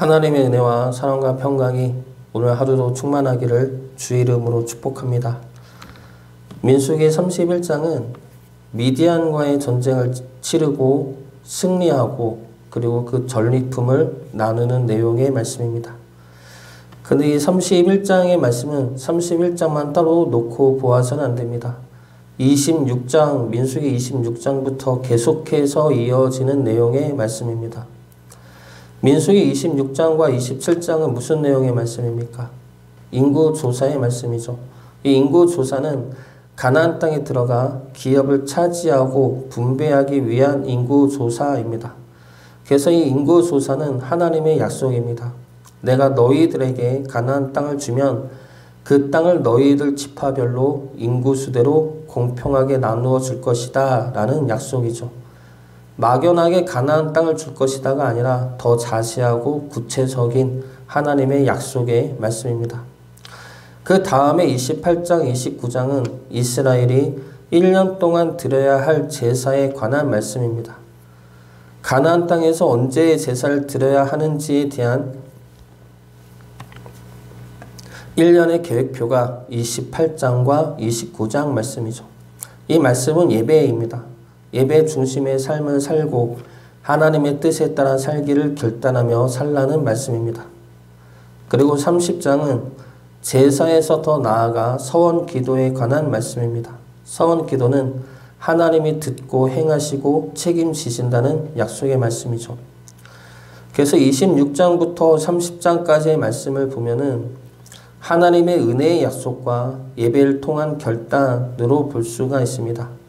하나님의 은혜와 사랑과 평강이 오늘 하루도 충만하기를 주의 이름으로 축복합니다. 민수기 31장은 미디안과의 전쟁을 치르고 승리하고 그리고 그 전리품을 나누는 내용의 말씀입니다. 근데 이 31장의 말씀은 31장만 따로 놓고 보아서는 안 됩니다. 26장, 민수기 26장부터 계속해서 이어지는 내용의 말씀입니다. 민수기 26장과 27장은 무슨 내용의 말씀입니까? 인구조사의 말씀이죠. 이 인구조사는 가나안 땅에 들어가 기업을 차지하고 분배하기 위한 인구조사입니다. 그래서 이 인구조사는 하나님의 약속입니다. 내가 너희들에게 가나안 땅을 주면 그 땅을 너희들 지파별로 인구수대로 공평하게 나누어 줄 것이다 라는 약속이죠. 막연하게 가나안 땅을 줄 것이다가 아니라 더 자세하고 구체적인 하나님의 약속의 말씀입니다. 그 다음에 28장, 29장은 이스라엘이 1년 동안 드려야 할 제사에 관한 말씀입니다. 가나안 땅에서 언제 제사를 드려야 하는지에 대한 1년의 계획표가 28장과 29장 말씀이죠. 이 말씀은 예배입니다. 예배 중심의 삶을 살고 하나님의 뜻에 따라 살기를 결단하며 살라는 말씀입니다. 그리고 30장은 제사에서 더 나아가 서원 기도에 관한 말씀입니다. 서원 기도는 하나님이 듣고 행하시고 책임지신다는 약속의 말씀이죠. 그래서 26장부터 30장까지의 말씀을 보면은 하나님의 은혜의 약속과 예배를 통한 결단으로 볼 수가 있습니다.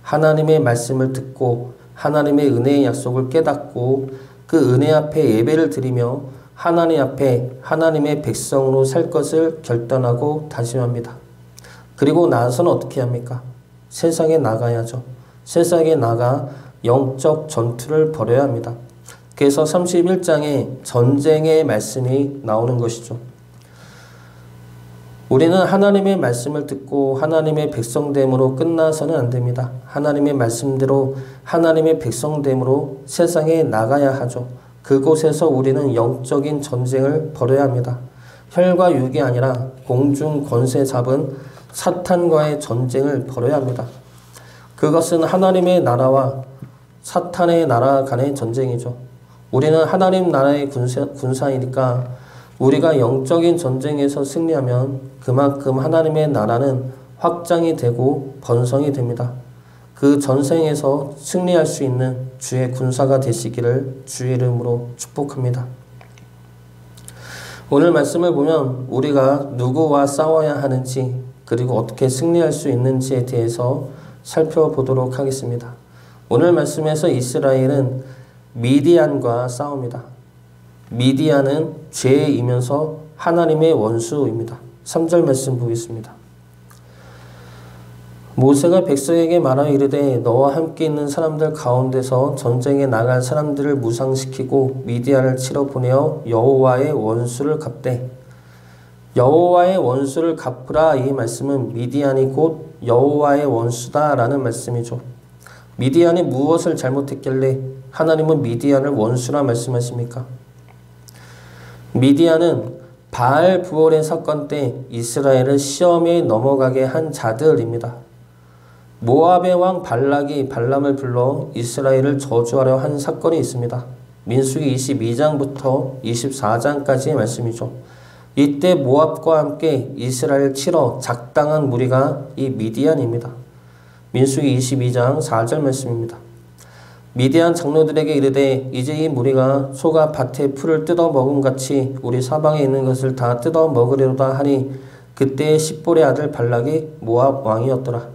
하나님의 말씀을 듣고 하나님의 은혜의 약속을 깨닫고 그 은혜 앞에 예배를 드리며 하나님 앞에 하나님의 백성으로 살 것을 결단하고 다짐합니다. 그리고 나서는 어떻게 합니까? 세상에 나가야죠. 세상에 나가 영적 전투를 벌여야 합니다. 그래서 31장에 전쟁의 말씀이 나오는 것이죠. 우리는 하나님의 말씀을 듣고 하나님의 백성됨으로 끝나서는 안 됩니다. 하나님의 말씀대로 하나님의 백성됨으로 세상에 나가야 하죠. 그곳에서 우리는 영적인 전쟁을 벌여야 합니다. 혈과 육이 아니라 공중 권세 잡은 사탄과의 전쟁을 벌여야 합니다. 그것은 하나님의 나라와 사탄의 나라 간의 전쟁이죠. 우리는 하나님 나라의 군사이니까 우리가 영적인 전쟁에서 승리하면 그만큼 하나님의 나라는 확장이 되고 번성이 됩니다. 그 전쟁에서 승리할 수 있는 주의 군사가 되시기를 주의 이름으로 축복합니다. 오늘 말씀을 보면 우리가 누구와 싸워야 하는지 그리고 어떻게 승리할 수 있는지에 대해서 살펴보도록 하겠습니다. 오늘 말씀에서 이스라엘은 미디안과 싸웁니다. 미디안은 죄이면서 하나님의 원수입니다. 3절 말씀 보겠습니다. 모세가 백성에게 말하여 이르되 너와 함께 있는 사람들 가운데서 전쟁에 나갈 사람들을 무상시키고 미디안을 치러 보내어 여호와의 원수를 갚되 여호와의 원수를 갚으라. 이 말씀은 미디안이 곧 여호와의 원수다라는 말씀이죠. 미디안이 무엇을 잘못했길래 하나님은 미디안을 원수라 말씀하십니까? 미디안은 바알 부월의 사건 때 이스라엘을 시험에 넘어가게 한 자들입니다. 모압의 왕 발락이 발람을 불러 이스라엘을 저주하려 한 사건이 있습니다. 민수기 22장부터 24장까지의 말씀이죠. 이때 모압과 함께 이스라엘 치러 작당한 무리가 이 미디안입니다. 민수기 22장 4절 말씀입니다. 미디안 장로들에게 이르되 이제 이 무리가 소가 밭의 풀을 뜯어 먹음같이 우리 사방에 있는 것을 다 뜯어 먹으려다 하니 그때 십볼의 아들 발락이 모압 왕이었더라.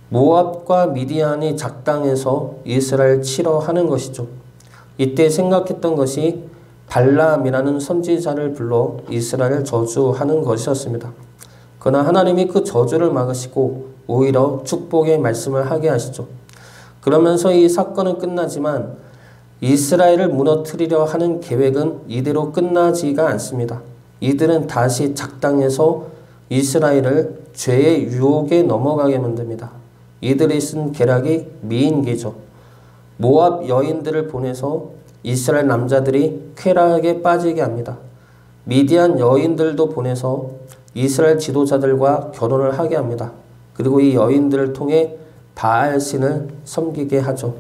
모압과 미디안이 작당해서 이스라엘 치러 하는 것이죠. 이때 생각했던 것이 발람이라는 선지자를 불러 이스라엘을 저주하는 것이었습니다. 그러나 하나님이 그 저주를 막으시고 오히려 축복의 말씀을 하게 하시죠. 그러면서 이 사건은 끝나지만 이스라엘을 무너뜨리려 하는 계획은 이대로 끝나지가 않습니다. 이들은 다시 작당해서 이스라엘을 죄의 유혹에 넘어가게 만듭니다. 이들이 쓴 계략이 미인계죠. 모압 여인들을 보내서 이스라엘 남자들이 쾌락에 빠지게 합니다. 미디안 여인들도 보내서 이스라엘 지도자들과 결혼을 하게 합니다. 그리고 이 여인들을 통해 바알 신을 섬기게 하죠.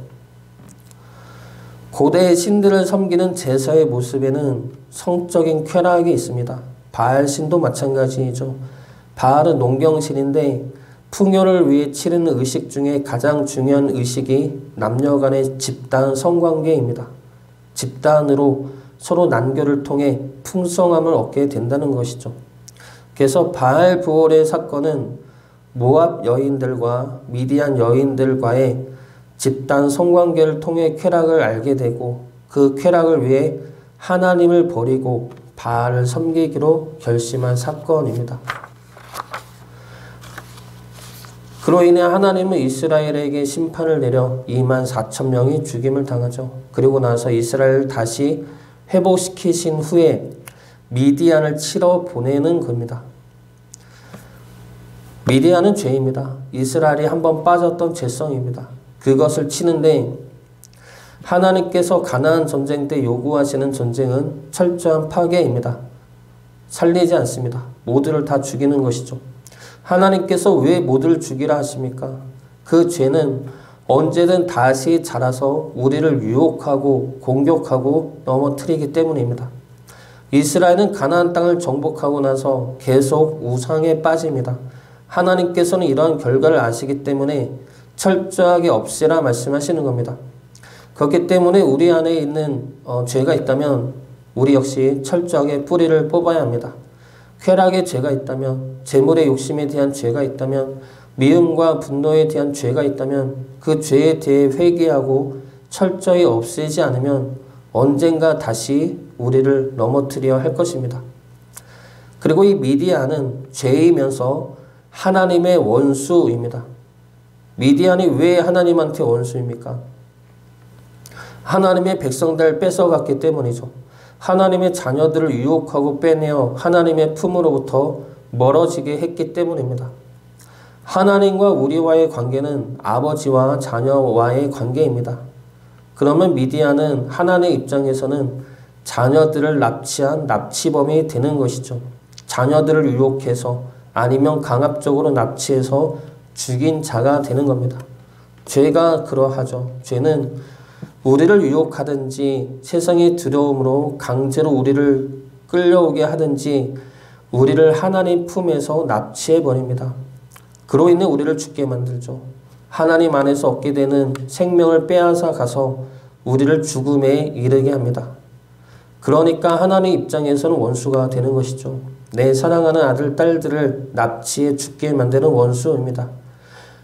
고대의 신들을 섬기는 제사의 모습에는 성적인 쾌락이 있습니다. 바알 신도 마찬가지이죠. 바알은 농경신인데 풍요를 위해 치르는 의식 중에 가장 중요한 의식이 남녀 간의 집단 성관계입니다. 집단으로 서로 난교를 통해 풍성함을 얻게 된다는 것이죠. 그래서 바알 부올의 사건은 모압 여인들과 미디안 여인들과의 집단 성관계를 통해 쾌락을 알게 되고 그 쾌락을 위해 하나님을 버리고 바알을 섬기기로 결심한 사건입니다. 그로 인해 하나님은 이스라엘에게 심판을 내려 24,000명이 죽임을 당하죠. 그리고 나서 이스라엘을 다시 회복시키신 후에 미디안을 치러 보내는 겁니다. 미디안은 죄입니다. 이스라엘이 한번 빠졌던 죄성입니다. 그것을 치는데 하나님께서 가나안 전쟁 때 요구하시는 전쟁은 철저한 파괴입니다. 살리지 않습니다. 모두를 다 죽이는 것이죠. 하나님께서 왜 모두를 죽이라 하십니까? 그 죄는 언제든 다시 자라서 우리를 유혹하고 공격하고 넘어뜨리기 때문입니다. 이스라엘은 가나안 땅을 정복하고 나서 계속 우상에 빠집니다. 하나님께서는 이러한 결과를 아시기 때문에 철저하게 없애라 말씀하시는 겁니다. 그렇기 때문에 우리 안에 있는 죄가 있다면 우리 역시 철저하게 뿌리를 뽑아야 합니다. 쾌락의 죄가 있다면, 재물의 욕심에 대한 죄가 있다면, 미움과 분노에 대한 죄가 있다면 그 죄에 대해 회개하고 철저히 없애지 않으면 언젠가 다시 우리를 넘어뜨려 할 것입니다. 그리고 이 미디안은 죄이면서 하나님의 원수입니다. 미디안이 왜 하나님한테 원수입니까? 하나님의 백성들을 뺏어갔기 때문이죠. 하나님의 자녀들을 유혹하고 빼내어 하나님의 품으로부터 멀어지게 했기 때문입니다. 하나님과 우리와의 관계는 아버지와 자녀와의 관계입니다. 그러면 미디안은 하나님의 입장에서는 자녀들을 납치한 납치범이 되는 것이죠. 자녀들을 유혹해서 아니면 강압적으로 납치해서 죽인 자가 되는 겁니다. 죄가 그러하죠. 죄는 우리를 유혹하든지 세상의 두려움으로 강제로 우리를 끌려오게 하든지 우리를 하나님 품에서 납치해버립니다. 그로 인해 우리를 죽게 만들죠. 하나님 안에서 얻게 되는 생명을 빼앗아 가서 우리를 죽음에 이르게 합니다. 그러니까 하나님 입장에서는 원수가 되는 것이죠. 내 사랑하는 아들, 딸들을 납치해 죽게 만드는 원수입니다.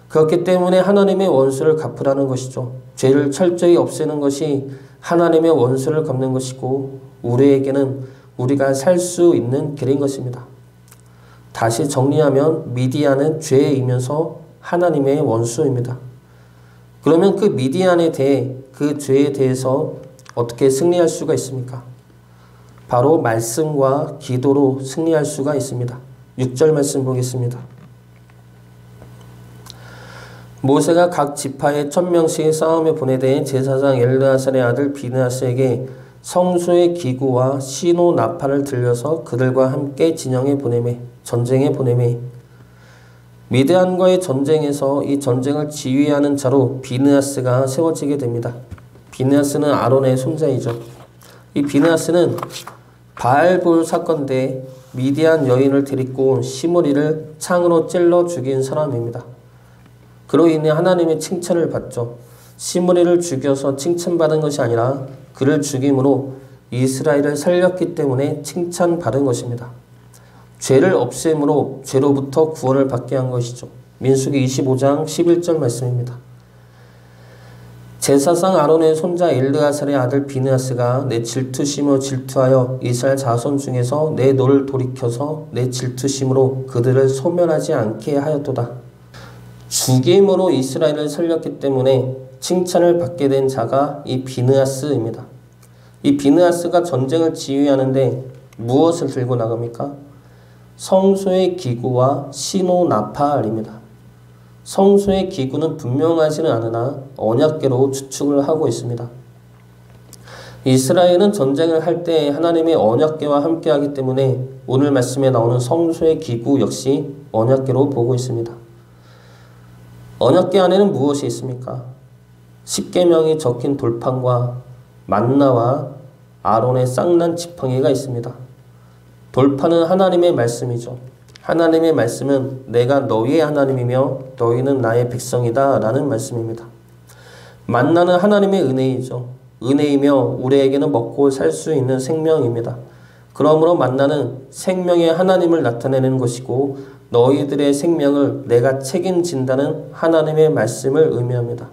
그렇기 때문에 하나님의 원수를 갚으라는 것이죠. 죄를 철저히 없애는 것이 하나님의 원수를 갚는 것이고 우리에게는 우리가 살 수 있는 길인 것입니다. 다시 정리하면 미디안은 죄이면서 하나님의 원수입니다. 그러면 그 미디안에 대해 그 죄에 대해서 어떻게 승리할 수가 있습니까? 바로 말씀과 기도로 승리할 수가 있습니다. 6절 말씀 보겠습니다. 모세가 각 지파에 1000명씩 싸움에 보내되 제사장 엘르아살의 아들 비느하스에게 성소의 기구와 시노 나팔을 들려서 그들과 함께 진영에 보내매 전쟁에 보내매 미드안과의 전쟁에서 이 전쟁을 지휘하는 자로 비느하스가 세워지게 됩니다. 비느하스는 아론의 손자이죠. 이 비느하스는 바알볼 사건 때 미디안 여인을 데리고 온 시므리를 창으로 찔러 죽인 사람입니다. 그로 인해 하나님의 칭찬을 받죠. 시므리를 죽여서 칭찬받은 것이 아니라 그를 죽임으로 이스라엘을 살렸기 때문에 칭찬받은 것입니다. 죄를 없앰으로 죄로부터 구원을 받게 한 것이죠. 민수기 25장 11절 말씀입니다. 제사장 아론의 손자 엘르아살의 아들 비느하스가 내 질투심으로 질투하여 이스라엘 자손 중에서 내 노를 돌이켜서 내 질투심으로 그들을 소멸하지 않게 하였도다. 죽임으로 이스라엘을 살렸기 때문에 칭찬을 받게 된 자가 이 비느하스입니다. 이 비느하스가 전쟁을 지휘하는데 무엇을 들고 나갑니까? 성소의 기구와 시노 나팔입니다. 성소의 기구는 분명하지는 않으나 언약궤로 추측을 하고 있습니다. 이스라엘은 전쟁을 할 때 하나님의 언약궤와 함께하기 때문에 오늘 말씀에 나오는 성소의 기구 역시 언약궤로 보고 있습니다. 언약궤 안에는 무엇이 있습니까? 십계명이 적힌 돌판과 만나와 아론의 쌍난 지팡이가 있습니다. 돌판은 하나님의 말씀이죠. 하나님의 말씀은 내가 너희의 하나님이며 너희는 나의 백성이다 라는 말씀입니다. 만나는 하나님의 은혜이죠. 은혜이며 우리에게는 먹고 살 수 있는 생명입니다. 그러므로 만나는 생명의 하나님을 나타내는 것이고 너희들의 생명을 내가 책임진다는 하나님의 말씀을 의미합니다.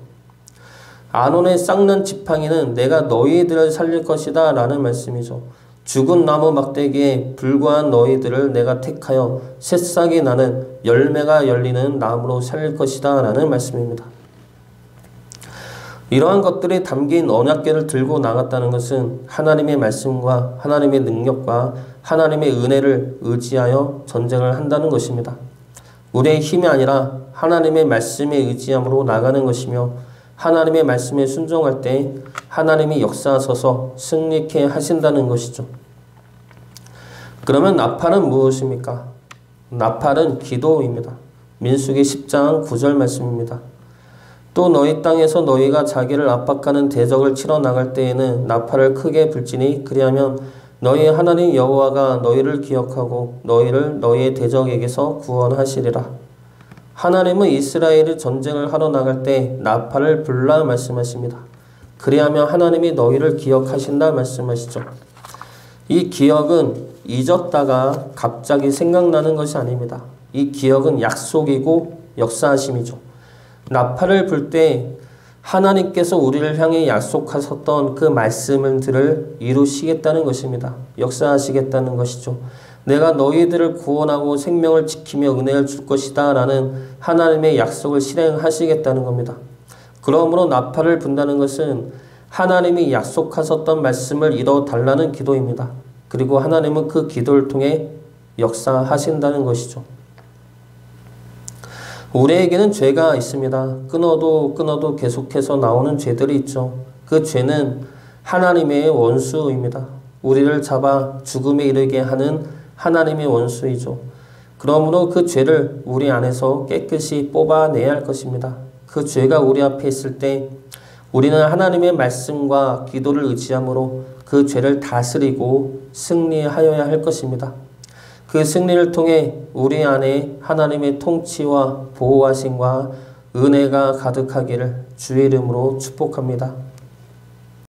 아론의 쌍난 지팡이는 내가 너희들을 살릴 것이다 라는 말씀이죠. 죽은 나무 막대기에 불과한 너희들을 내가 택하여 새싹이 나는 열매가 열리는 나무로 살릴 것이다 라는 말씀입니다. 이러한 것들이 담긴 언약궤를 들고 나갔다는 것은 하나님의 말씀과 하나님의 능력과 하나님의 은혜를 의지하여 전쟁을 한다는 것입니다. 우리의 힘이 아니라 하나님의 말씀에 의지함으로 나가는 것이며 하나님의 말씀에 순종할 때 하나님이 역사하셔서 승리케 하신다는 것이죠. 그러면 나팔은 무엇입니까? 나팔은 기도입니다. 민수기 10장 9절 말씀입니다. 또 너희 땅에서 너희가 자기를 압박하는 대적을 치러 나갈 때에는 나팔을 크게 불지니 그리하면 너희 하나님 여호와가 너희를 기억하고 너희를 너희의 대적에게서 구원하시리라. 하나님은 이스라엘이 전쟁을 하러 나갈 때 나팔을 불라 말씀하십니다. 그리하면 하나님이 너희를 기억하신다 말씀하시죠. 이 기억은 잊었다가 갑자기 생각나는 것이 아닙니다. 이 기억은 약속이고 역사하심이죠. 나팔을 불 때 하나님께서 우리를 향해 약속하셨던 그 말씀들을 이루시겠다는 것입니다. 역사하시겠다는 것이죠. 내가 너희들을 구원하고 생명을 지키며 은혜를 줄 것이다 라는 하나님의 약속을 실행하시겠다는 겁니다. 그러므로 나팔을 분다는 것은 하나님이 약속하셨던 말씀을 이뤄달라는 기도입니다. 그리고 하나님은 그 기도를 통해 역사하신다는 것이죠. 우리에게는 죄가 있습니다. 끊어도 계속해서 나오는 죄들이 있죠. 그 죄는 하나님의 원수입니다. 우리를 잡아 죽음에 이르게 하는 하나님의 원수이죠. 그러므로 그 죄를 우리 안에서 깨끗이 뽑아내야 할 것입니다. 그 죄가 우리 앞에 있을 때 우리는 하나님의 말씀과 기도를 의지함으로 그 죄를 다스리고 승리하여야 할 것입니다. 그 승리를 통해 우리 안에 하나님의 통치와 보호하심과 은혜가 가득하기를 주의 이름으로 축복합니다.